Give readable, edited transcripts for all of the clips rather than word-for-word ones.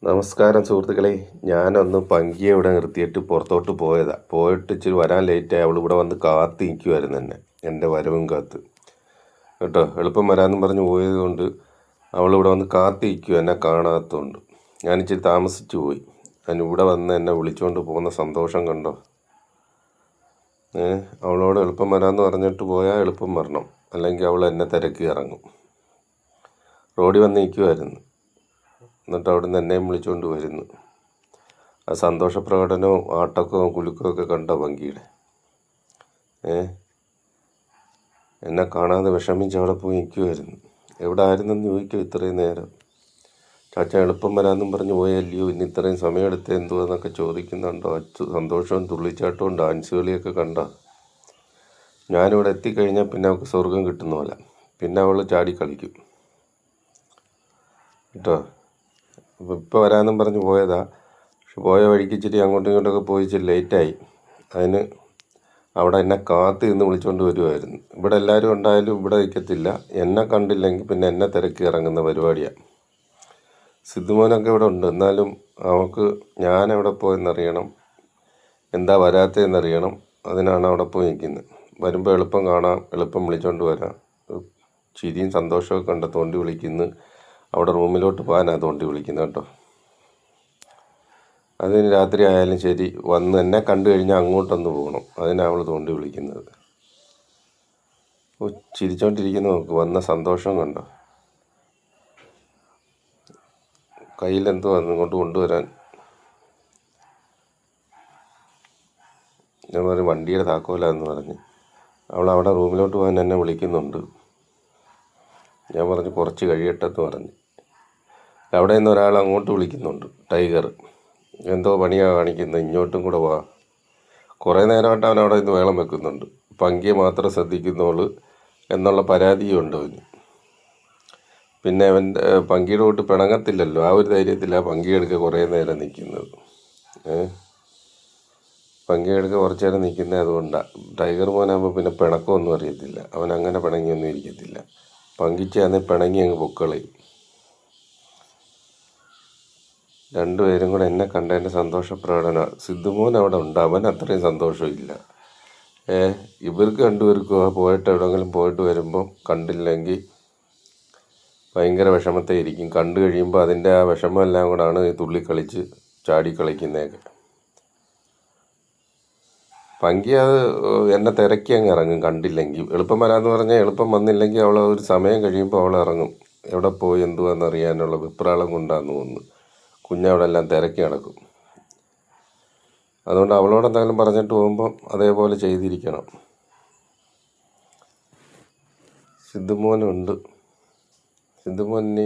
നമസ്കാരം സുഹൃത്തുക്കളെ. ഞാനൊന്ന് പങ്കിയെ ഇവിടെ നിർത്തിയിട്ട് പുറത്തോട്ട് പോയതാണ്. പോയിട്ട് ഇച്ചിരി വരാൻ ലേറ്റായി. അവൾ ഇവിടെ വന്ന് കാത്ത് നിൽക്കുമായിരുന്നു എന്നെ, എൻ്റെ വരവും കാത്ത് കേട്ടോ. എളുപ്പം വരാമെന്നും പറഞ്ഞ് പോയത് കൊണ്ട് അവളിവിടെ വന്ന് കാത്ത് നിൽക്കുക, എന്നെ കാണാത്തതുകൊണ്ട്. ഞാനിച്ചിരി താമസിച്ചു പോയി. ഇവിടെ വന്ന് എന്നെ വിളിച്ചുകൊണ്ട് പോകുന്ന സന്തോഷം കണ്ടോ. അവളോട് എളുപ്പം വരാമെന്ന് പറഞ്ഞിട്ട് പോയാൽ എളുപ്പം വരണം, അല്ലെങ്കിൽ അവൾ എന്നെ തിരക്കി ഇറങ്ങും. റോഡിൽ വന്ന് നിൽക്കുമായിരുന്നു. എന്നിട്ട് അവിടെ നിന്ന് എന്നെയും വിളിച്ചുകൊണ്ട് വരുന്നു. ആ സന്തോഷ പ്രകടനവും ആട്ടക്കവും കുലുക്കവും ഒക്കെ കണ്ട പങ്കിയുടെ എന്നെ കാണാതെ വിഷമിച്ച് അവിടെ പോയി നിൽക്കുമായിരുന്നു. എവിടെ ആയിരുന്നെന്ന് ചോദിക്കും ഇത്രയും നേരം. ചാച്ച എളുപ്പം വരാമെന്നും പറഞ്ഞ് പോയല്ലയോ, ഇനി ഇത്രയും സമയം എടുത്ത് എന്തുവാന്നൊക്കെ ചോദിക്കുന്നുണ്ടോ. സന്തോഷവും തുള്ളിച്ചാട്ടവും ഡാൻസ് കളിയൊക്കെ കണ്ട. ഞാനിവിടെ എത്തിക്കഴിഞ്ഞാൽ പിന്നെ അവൾക്ക് സ്വർഗം കിട്ടുന്ന പോലെ. പിന്നെ അവൾ ചാടി കളിക്കും കേട്ടോ. അപ്പോൾ ഇപ്പോൾ വരാമെന്നും പറഞ്ഞ് പോയതാ. പക്ഷെ പോയ വഴിക്ക് ഇച്ചിരി അങ്ങോട്ടും ഇങ്ങോട്ടൊക്കെ പോയി ഇച്ചിരി ലേറ്റായി. അതിന് അവിടെ എന്നെ കാത്ത് നിന്ന് വിളിച്ചുകൊണ്ട് വരുമായിരുന്നു. ഇവിടെ എല്ലാവരും ഉണ്ടായാലും ഇവിടെ നിൽക്കത്തില്ല. എന്നെ കണ്ടില്ലെങ്കിൽ പിന്നെ എന്നെ തിരക്കി ഇറങ്ങുന്ന പരിപാടിയാണ്. സിദ്ധുമോനൊക്കെ ഇവിടെ ഉണ്ട്. എന്നാലും അവൾക്ക് ഞാൻ എവിടെ പോയെന്നറിയണം, എന്താ വരാത്തതെന്നറിയണം. അതിനാണ് അവിടെ പോയി നിൽക്കുന്നത്. വരുമ്പോൾ എളുപ്പം കാണാം, എളുപ്പം വിളിച്ചുകൊണ്ട് വരാം. ചിരിയും സന്തോഷമൊക്കെ കണ്ട തോണ്ടി വിളിക്കുന്നു. അവിടെ റൂമിലോട്ട് പോകാനാണ് തോണ്ടി വിളിക്കുന്നത് കേട്ടോ. അതിന് രാത്രി ആയാലും ശരി, വന്ന് എന്നെ കണ്ടു കഴിഞ്ഞാൽ അങ്ങോട്ടൊന്ന് പോകണം. അതിനാണ് അവൾ തോണ്ടി വിളിക്കുന്നത്. ചിരിച്ചോണ്ടിരിക്കുന്ന നോക്ക്, വന്ന സന്തോഷം കണ്ടോ. കയ്യിലെന്തോ ഇങ്ങോട്ട് കൊണ്ടുവരാൻ. ഞാൻ പറഞ്ഞു വണ്ടിയുടെ താക്കോലാന്ന് പറഞ്ഞ്. അവൾ അവിടെ റൂമിലോട്ട് പോകാൻ എന്നെ വിളിക്കുന്നുണ്ട്. ഞാൻ പറഞ്ഞു കുറച്ച് കഴിയട്ടെന്ന് പറഞ്ഞു. അവിടെ നിന്ന് ഒരാൾ അങ്ങോട്ട് വിളിക്കുന്നുണ്ട്, ടൈഗർ. എന്തോ പണിയാണ് കാണിക്കുന്നത്, ഇങ്ങോട്ടും കൂടെ വാ. കുറേ നേരമായിട്ട് അവൻ അവിടെ നിന്ന് വേളം വെക്കുന്നുണ്ട്. പങ്കിയെ മാത്രം ശ്രദ്ധിക്കുന്നോള് എന്നുള്ള പരാതിയുണ്ട് അവന്. പിന്നെ അവൻ പങ്കിയുടെ കൂട്ട് പിണങ്ങത്തില്ലല്ലോ, ആ ഒരു ധൈര്യത്തിലാണ് പങ്കിയെടുക്കുക കുറേ നേരം നിൽക്കുന്നത്. പങ്കിയെടുക്കുക കുറച്ച് നേരം നിൽക്കുന്നത് അതുകൊണ്ടാണ്. ടൈഗർ മോനാകുമ്പോൾ പിന്നെ പിണക്കമൊന്നും അറിയത്തില്ല. അവൻ അങ്ങനെ പിണങ്ങിയൊന്നും ഇരിക്കത്തില്ല. പങ്കിച്ചാണെങ്കിൽ പിണങ്ങി അങ്ങ് പൊക്കളയും. രണ്ടുപേരും കൂടെ എന്നെ കണ്ടതിൻ്റെ സന്തോഷ പ്രകടനമാണ്. സിദ്ധുമോൻ അവിടെ ഉണ്ട്, അവൻ അത്രയും സന്തോഷമില്ല. ഇവർക്ക് രണ്ടുപേർക്കും പോയിട്ട് എവിടെയെങ്കിലും പോയിട്ട് വരുമ്പോൾ കണ്ടില്ലെങ്കിൽ ഭയങ്കര വിഷമത്തെ ഇരിക്കും. കണ്ടു കഴിയുമ്പോൾ അതിൻ്റെ ആ വിഷമമെല്ലാം കൂടാണ് ഈ തുള്ളിക്കളിച്ച് ചാടി കളിക്കുന്നതൊക്കെ. പങ്കി അത് എന്നെ തിരക്കി അങ്ങ് ഇറങ്ങും കണ്ടില്ലെങ്കിൽ. എളുപ്പം വരാമെന്ന് പറഞ്ഞാൽ എളുപ്പം വന്നില്ലെങ്കിൽ അവൾ ഒരു സമയം കഴിയുമ്പോൾ അവൾ ഇറങ്ങും. എവിടെ പോയി എന്തുവാണെന്നറിയാനുള്ള വിപ്രാളം കൊണ്ടാന്ന് തോന്നുന്നു. കുഞ്ഞവിടെ എല്ലാം തിരക്കി നടക്കും. അതുകൊണ്ട് അവളോട് എന്തെങ്കിലും പറഞ്ഞിട്ട് പോകുമ്പം അതേപോലെ ചെയ്തിരിക്കണം. സിദ്ധുമോനുണ്ട്. സിദ്ധുമോനി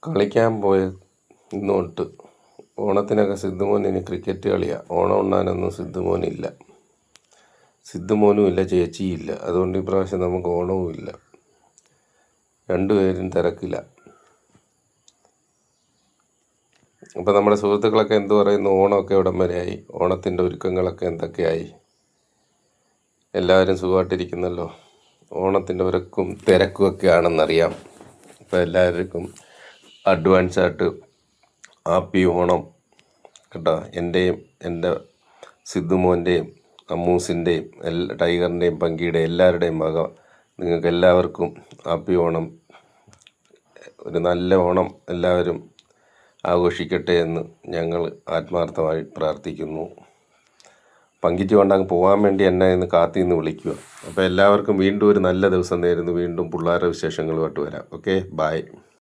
കളിക്കാൻ പോയ ഇന്ന് തൊട്ട് ഓണത്തിനൊക്കെ സിദ്ധുമോൻ ഇനി ക്രിക്കറ്റ് കളിയാണ്. ഓണം ഉണ്ണാനൊന്നും സിദ്ധുമോനില്ല. സിദ്ധുമോനും ഇല്ല, ചേച്ചിയില്ല. അതുകൊണ്ട് ഇപ്രാവശ്യം നമുക്ക് ഓണവും ഇല്ല. രണ്ടുപേരും തിരക്കില്ല. അപ്പോൾ നമ്മുടെ സുഹൃത്തുക്കളൊക്കെ എന്തു പറയുന്നു? ഓണമൊക്കെ ഇവിടം വരെയായി. ഓണത്തിൻ്റെ ഒരുക്കങ്ങളൊക്കെ എന്തൊക്കെയായി? എല്ലാവരും സുഖമായിട്ടിരിക്കുന്നല്ലോ. ഓണത്തിൻ്റെ ഒരുക്കും തിരക്കും ഒക്കെ ആണെന്നറിയാം. അപ്പോൾ എല്ലാവർക്കും അഡ്വാൻസായിട്ട് ഹാപ്പി ഓണം കേട്ടോ. എൻ്റെയും എൻ്റെ സിദ്ധുമോൻ്റെയും അമ്മൂസിൻ്റെയും ടൈഗറിൻ്റെയും പങ്കിയുടെയും എല്ലാവരുടെയും വക നിങ്ങൾക്ക് എല്ലാവർക്കും ഹാപ്പി ഓണം. ഒരു നല്ല ഓണം എല്ലാവരും ആഘോഷിക്കട്ടെ എന്ന് ഞങ്ങൾ ആത്മാർത്ഥമായി പ്രാർത്ഥിക്കുന്നു. പങ്കിച്ച് കൊണ്ടങ്ങ് പോകാൻ വേണ്ടി എന്നെ ഇന്ന് കാത്തിന്ന് വിളിക്കുക. അപ്പോൾ എല്ലാവർക്കും വീണ്ടും ഒരു നല്ല ദിവസം നേരുന്നു. വീണ്ടും പിള്ളേരുടെ വിശേഷങ്ങളുമായിട്ട് വരാം. Okay, by.